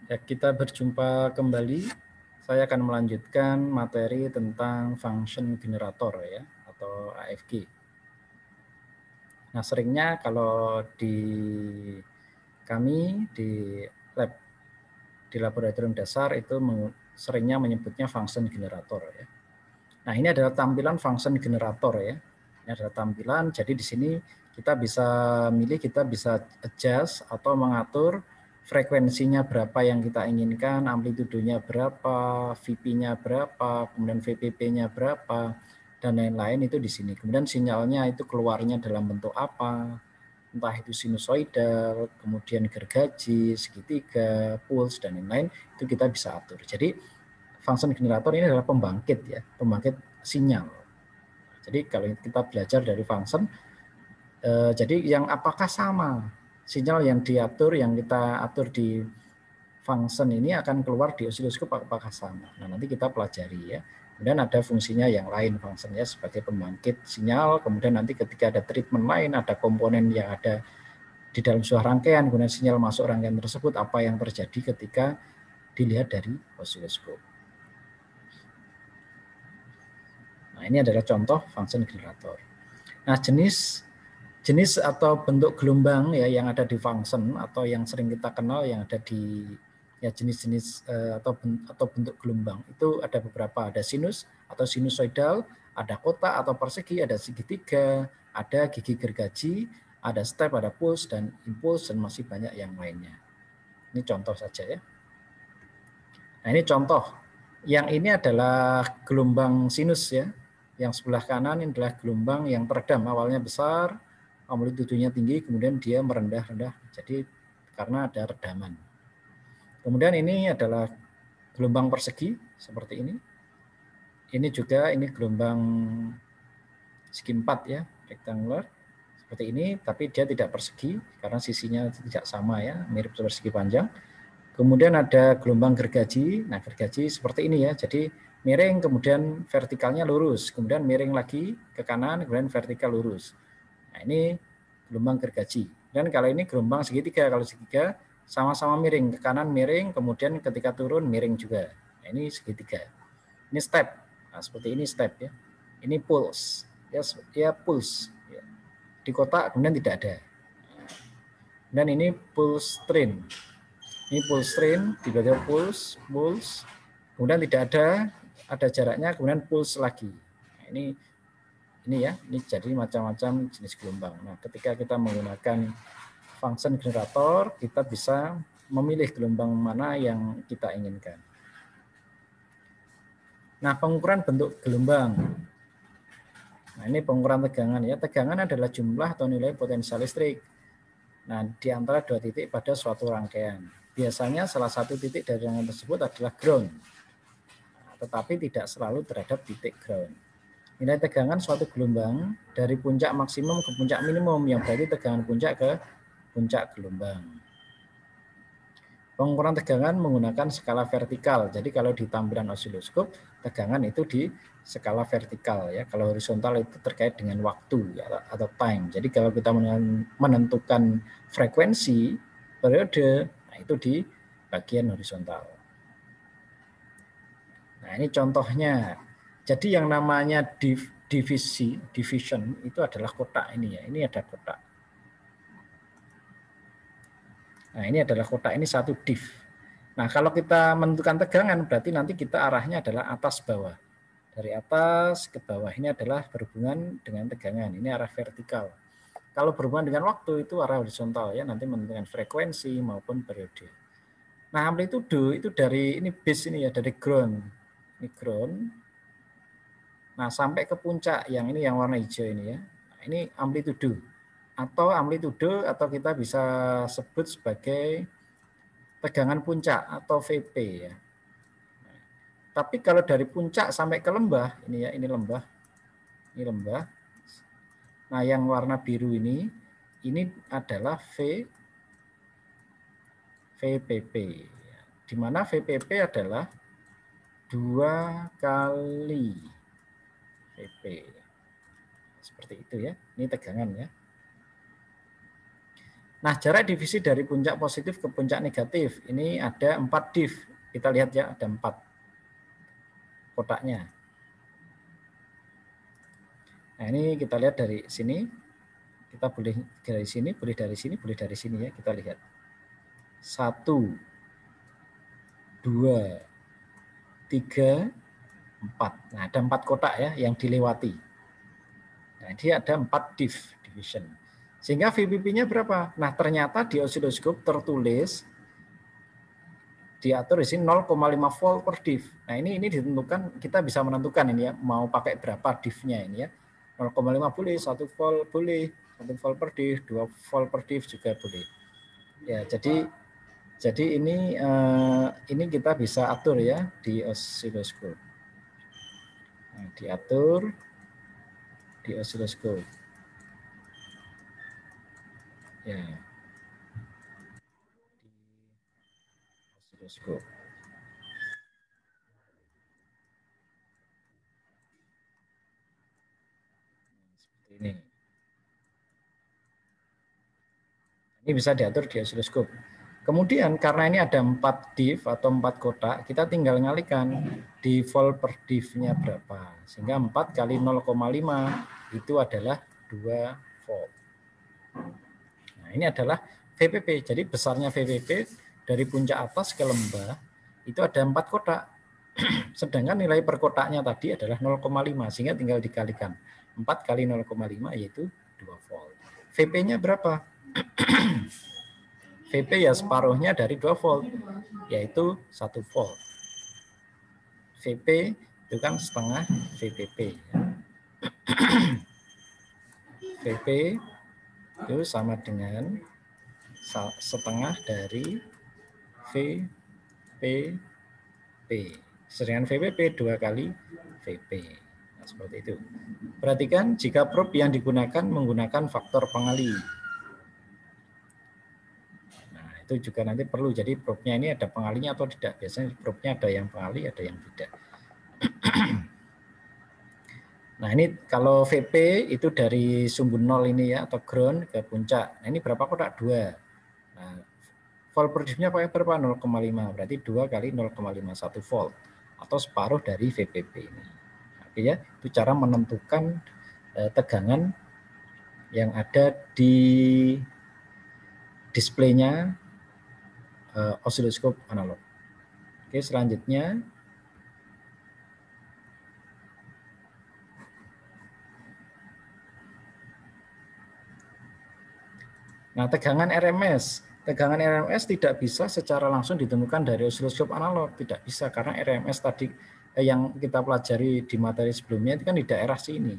Ya, kita berjumpa kembali. Saya akan melanjutkan materi tentang function generator ya, atau AFG. Nah, seringnya kalau di kami di lab, di laboratorium dasar itu seringnya menyebutnya function generator ya. Nah, ini adalah tampilan function generator ya. Ini adalah tampilan, jadi di sini kita bisa milih, kita bisa adjust atau mengatur frekuensinya berapa yang kita inginkan, amplitudenya berapa, VP-nya berapa, kemudian VPP-nya berapa, dan lain-lain itu di sini. Kemudian sinyalnya itu keluarnya dalam bentuk apa, entah itu sinusoidal, kemudian gergaji, segitiga, pulse, dan lain-lain, itu kita bisa atur. Jadi function generator ini adalah pembangkit ya, pembangkit sinyal. Jadi kalau kita belajar dari function, jadi yang apakah sama sinyal yang diatur, yang kita atur di function ini akan keluar di osiloskop apakah sama. Nah, nanti kita pelajari ya. Kemudian ada fungsinya yang lain fungsinya sebagai pembangkit sinyal, kemudian nanti ketika ada treatment lain, ada komponen yang ada di dalam sebuah rangkaian, kemudian sinyal masuk rangkaian tersebut, apa yang terjadi ketika dilihat dari osiloskop. Nah, ini adalah contoh function generator. Nah, jenis atau bentuk gelombang ya yang ada di function atau yang sering kita kenal yang ada di ya jenis-jenis atau bentuk gelombang itu ada beberapa, ada sinus atau sinusoidal, ada kotak atau persegi, ada segitiga, ada gigi gergaji, ada step, ada pulse dan impulse dan masih banyak yang lainnya. Ini contoh saja ya. Nah, ini contoh. Yang ini adalah gelombang sinus ya. Yang sebelah kanan ini adalah gelombang yang teredam, awalnya besar, amplitudenya tinggi, kemudian dia merendah-rendah. Jadi karena ada redaman. Kemudian ini adalah gelombang persegi seperti ini. Ini juga ini gelombang segi 4 ya, rectangular seperti ini, tapi dia tidak persegi karena sisinya tidak sama ya, mirip persegi panjang. Kemudian ada gelombang gergaji. Nah, gergaji seperti ini ya. Jadi miring, kemudian vertikalnya lurus, kemudian miring lagi ke kanan, kemudian vertikal lurus. Nah, ini gelombang gergaji. Dan kalau ini gelombang segitiga, kalau segitiga sama-sama miring, ke kanan miring, kemudian ketika turun miring juga. Nah, ini segitiga. Ini step. Nah, seperti ini step ya. Ini pulse. Ya pulse. Ya. Di kotak kemudian tidak ada. Dan ini pulse train. Ini pulse train, tiba-tiba pulse, kemudian tidak ada jaraknya, kemudian pulse lagi. Nah, ini ya, ini jadi macam-macam jenis gelombang. Nah, ketika kita menggunakan function generator, kita bisa memilih gelombang mana yang kita inginkan. Nah, pengukuran bentuk gelombang. Nah, ini pengukuran tegangan ya. Tegangan adalah jumlah atau nilai potensial listrik. Nah, di antara dua titik pada suatu rangkaian. Biasanya salah satu titik dari rangkaian tersebut adalah ground, tetapi tidak selalu terhadap titik ground. Nilai tegangan suatu gelombang dari puncak maksimum ke puncak minimum, yang berarti tegangan puncak ke puncak gelombang. Pengukuran tegangan menggunakan skala vertikal. Jadi kalau di tampilan osiloskop, tegangan itu di skala vertikal ya. Kalau horizontal itu terkait dengan waktu ya, atau time. Jadi kalau kita menentukan frekuensi periode, nah itu di bagian horizontal. Nah, ini contohnya. Jadi yang namanya division itu adalah kotak ini ya. Ini ada kotak. Nah, ini adalah kotak, ini satu div. Nah, kalau kita menentukan tegangan berarti nanti kita arahnya adalah atas bawah. Dari atas ke bawah ini adalah berhubungan dengan tegangan. Ini arah vertikal. Kalau berhubungan dengan waktu itu arah horizontal ya, nanti menentukan frekuensi maupun periode. Nah, amplitude itu dari ini base ini ya, dari ground. Ini ground. Nah, sampai ke puncak yang ini yang warna hijau ini ya. Nah, ini amplitude atau kita bisa sebut sebagai tegangan puncak atau VP ya. Nah, tapi kalau dari puncak sampai ke lembah ini ya, ini lembah. Nah, yang warna biru ini adalah VPP. Di mana VPP adalah 2 kali VP. Seperti itu ya. Ini tegangan ya. Nah, jarak divisi dari puncak positif ke puncak negatif ini ada 4 div. Kita lihat ya, ada 4 kotaknya. Nah, ini kita lihat dari sini. Kita boleh dari sini, boleh dari sini, boleh dari sini ya. Kita lihat. 1, 2, 3, 4. Nah, ada 4 kotak ya yang dilewati. Nah, dia ada 4 division. Sehingga VPP-nya berapa? Nah, ternyata di osiloskop tertulis diatur di sini 0,5 volt per div. Nah, ini ditentukan, kita bisa menentukan ini ya, mau pakai berapa divnya ini ya. 0,5 boleh, 1 volt boleh, 1 volt per div, 2 volt per div juga boleh. Ya, jadi ini kita bisa atur ya di osiloskop. Nah, diatur di osiloskop. Ya. Di osiloskop. Seperti ini. Ini bisa diatur di osiloskop. Kemudian karena ini ada 4 div atau 4 kotak, kita tinggal ngalihkan di volt per div-nya berapa. Sehingga 4 kali 0,5 itu adalah 2 volt. Nah, ini adalah VPP. Jadi besarnya VPP dari puncak atas ke lembah itu ada 4 kotak. Sedangkan nilai per kotaknya tadi adalah 0,5 sehingga tinggal dikalikan. 4 kali 0,5 yaitu 2 volt. VP-nya berapa? VP ya separuhnya dari 2 volt, yaitu 1 volt. VP itu kan setengah VPP. VP itu sama dengan setengah dari VPP. Sedangkan VPP 2 kali VP. Nah, seperti itu. Perhatikan jika probe yang digunakan menggunakan faktor pengali. Nah, itu juga nanti perlu. Jadi probe-nya ini ada pengalinya atau tidak. Biasanya probe-nya ada yang pengali, ada yang tidak. Nah, ini kalau VP itu dari sumbu 0 ini ya, atau ground ke puncak. Nah, ini berapa kotak? 2. Nah, volt per div-nya berapa? 0,5. Berarti 2 kali 0,5, 1 volt. Atau separuh dari VPP ini. Oke ya, itu cara menentukan tegangan yang ada di displaynya osiloskop analog. Oke, selanjutnya nah, tegangan RMS. Tegangan RMS tidak bisa secara langsung ditemukan dari osiloskop analog, tidak bisa karena RMS tadi yang kita pelajari di materi sebelumnya itu kan di daerah sini.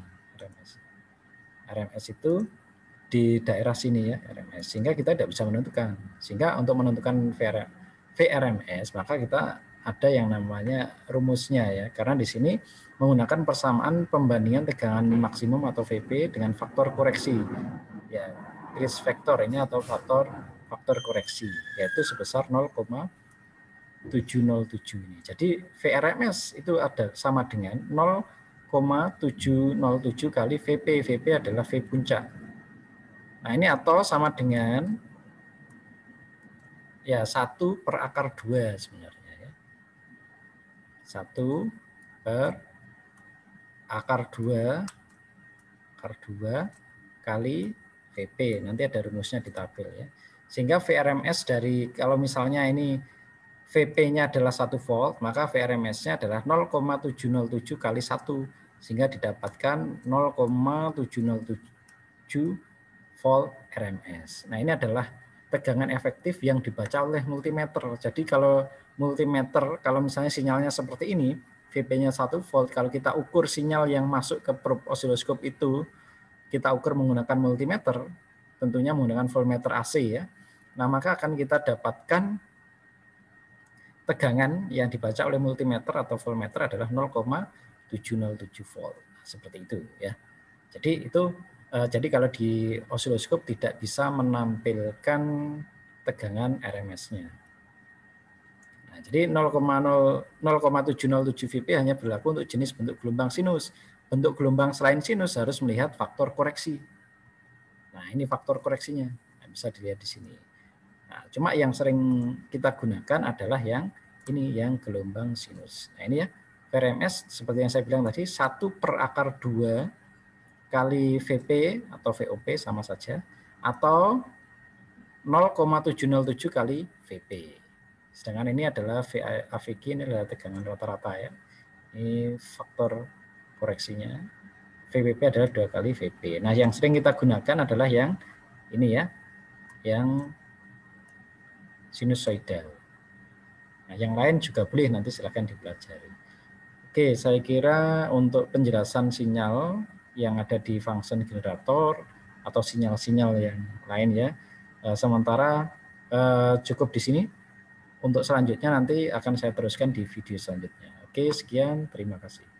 RMS itu di daerah sini ya, RMS. Sehingga kita tidak bisa menentukan. Sehingga untuk menentukan VRMS maka kita ada yang namanya rumusnya ya, karena di sini menggunakan persamaan pembandingan tegangan maksimum atau VP dengan faktor koreksi. Ya, risk factor ini atau faktor koreksi yaitu sebesar 0,707 ini. Jadi VRMS itu ada sama dengan 0,707 kali VP. VP adalah V puncak. Nah, ini atau sama dengan ya 1 per akar 2 sebenarnya ya. 1 per akar 2 kali VP. Nanti ada rumusnya di tabel ya. Sehingga VRMS dari kalau misalnya ini VP-nya adalah 1 volt, maka VRMS-nya adalah 0,707 kali 1 sehingga didapatkan 0,707 volt RMS. Nah, ini adalah tegangan efektif yang dibaca oleh multimeter. Jadi kalau multimeter, kalau misalnya sinyalnya seperti ini, VP-nya 1 volt, kalau kita ukur sinyal yang masuk ke probe osiloskop itu, kita ukur menggunakan multimeter, tentunya menggunakan voltmeter AC ya. Nah, maka akan kita dapatkan tegangan yang dibaca oleh multimeter atau voltmeter adalah 0,707 volt. Seperti itu ya. Jadi itu jadi kalau di osiloskop tidak bisa menampilkan tegangan RMS-nya. Nah, jadi 0,707 VP hanya berlaku untuk jenis bentuk gelombang sinus. Bentuk gelombang selain sinus harus melihat faktor koreksi. Nah, ini faktor koreksinya. Nah, bisa dilihat di sini. Nah, cuma yang sering kita gunakan adalah yang ini, yang gelombang sinus. Nah ini ya, VRMS seperti yang saya bilang tadi, 1/2 kali VP atau VOP sama saja, atau 0,707 kali VP. Sedangkan ini adalah AVG, ini adalah tegangan rata-rata ya. Ini faktor koreksinya. VPP adalah 2 kali VP. Nah, yang sering kita gunakan adalah yang ini ya, yang sinusoidal. Nah, yang lain juga boleh, nanti silahkan dipelajari. Oke, saya kira untuk penjelasan sinyal yang ada di function generator atau sinyal-sinyal yang lain ya, sementara cukup di sini. Untuk selanjutnya nanti akan saya teruskan di video selanjutnya. Oke, sekian, terima kasih.